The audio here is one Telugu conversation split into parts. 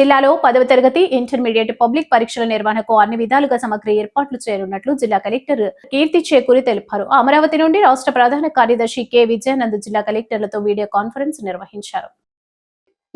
జిల్లాలో 10వ తరగతి ఇంటర్మీడియట్ పబ్లిక్ పరీక్షల నిర్వహణకు అన్ని విధాలుగా సమగ్ర ఏర్పాట్లు చేయనున్నట్లు జిల్లా కలెక్టర్ కీర్తి చేకూరి తెలిపారు. అమరావతి నుండి రాష్ట్ర ప్రధాన కార్యదర్శి కె విజయానంద్ జిల్లా కలెక్టర్లతో వీడియో కాన్ఫరెన్స్ నిర్వహించారు.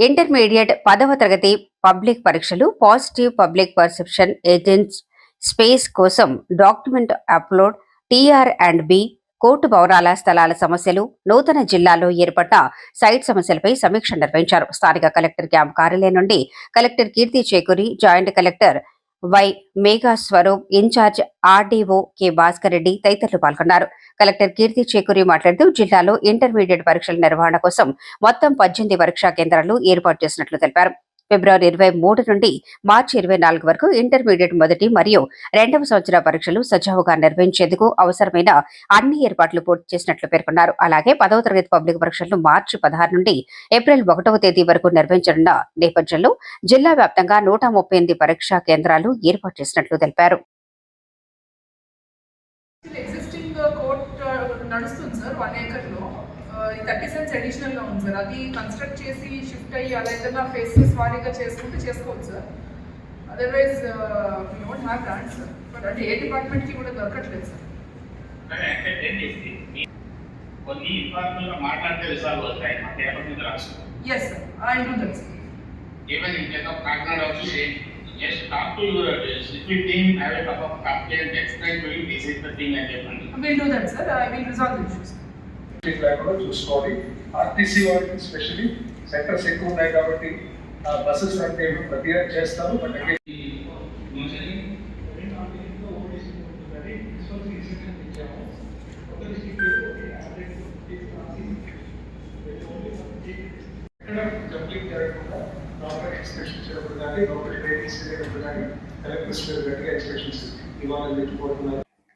ఇంటర్మీడియట్ 10వ తరగతి పబ్లిక్ పరీక్షలు positive public perception agents space కోసం డాక్యుమెంట్ అప్లోడ్ TR&B కోర్టు భవనాల స్థలాల సమస్యలు నూతన జిల్లాలో ఏర్పడ్డ సైట్ సమస్యలపై సమీక్ష నిర్వహించారు. స్థానిక కలెక్టర్ క్యాంప్ కార్యాలయం నుండి collector Keerthi Chekuri, joint collector Y Megha Swaroop, incharge RDO K Bhaskar Reddy తదితరులు పాల్గొన్నారు. కలెక్టర్ కీర్తి చేకూరి మాట్లాడుతూ జిల్లాలో ఇంటర్మీడియట్ పరీక్షల నిర్వహణ కోసం మొత్తం 18 పరీక్షా కేంద్రాలు ఏర్పాటు చేసినట్లు తెలిపారు. ఫిబ్రవరి 23 నుండి మార్చి 24 వరకు ఇంటర్మీడియట్ మొదటి మరియు రెండవ సంవత్సర పరీక్షలు సజావుగా నిర్వహించేందుకు అవసరమైన అన్ని ఏర్పాట్లు పూర్తి చేసినట్లు పేర్కొన్నారు. అలాగే 10వ తరగతి పబ్లిక్ పరీక్షలను మార్చి 16 నుండి ఏప్రిల్ 1వ తేదీ వరకు నిర్వహించనున్న నేపథ్యంలో జిల్లా వ్యాప్తంగా 138 పరీక్షా కేంద్రాలు ఏర్పాటు చేసినట్లు తెలిపారు. నడుస్తుంది సార్ 1 ఏకర్లో 30 సెంట్స్ అడిషనల్ గా ఉంది సార్. అది కన్స్ట్రక్ట్ చేసి షిఫ్ట్ అయ్యి అలా ఏదైనా ఫేసెస్ వారీగా చేసుకుంటే చేసుకోవచ్చు sir. Otherwise we don't have land sir. But అంటే ఏ డిపార్ట్మెంట్ కి కూడా దొరకట్లేదు సార్. కొన్ని డిపార్ట్మెంట్ మాట్లాడితే విషయాలు వస్తాయి. మా పేపర్ మీద రాసు. yes sir, I do that sir. Even in case of Kakinada also same. Just talk to your district team, have a cup of coffee and explain to you this is the thing and everything. We'll do that sir. I will resolve the issues. కూడా చూసుకోవాలి. RTC వాళ్ళకి స్పెషల్లీ సెక్టర్స్ ఎక్కువ ఉన్నాయి కాబట్టి బస్సెస్ అంటే ప్రతి చేస్తారు. బట్ జంప్లింగ్ జరగకుండా నార్మల్ ఎక్స్ప్రెషన్స్ జరగదు కానీ లోకల్ ట్రైనింగ్స్ జరగదు కానీ కలెక్టర్స్ గట్టిగా ఎక్స్ప్రెషన్స్ ఇవ్వాలని చెప్పిపోతున్నారు.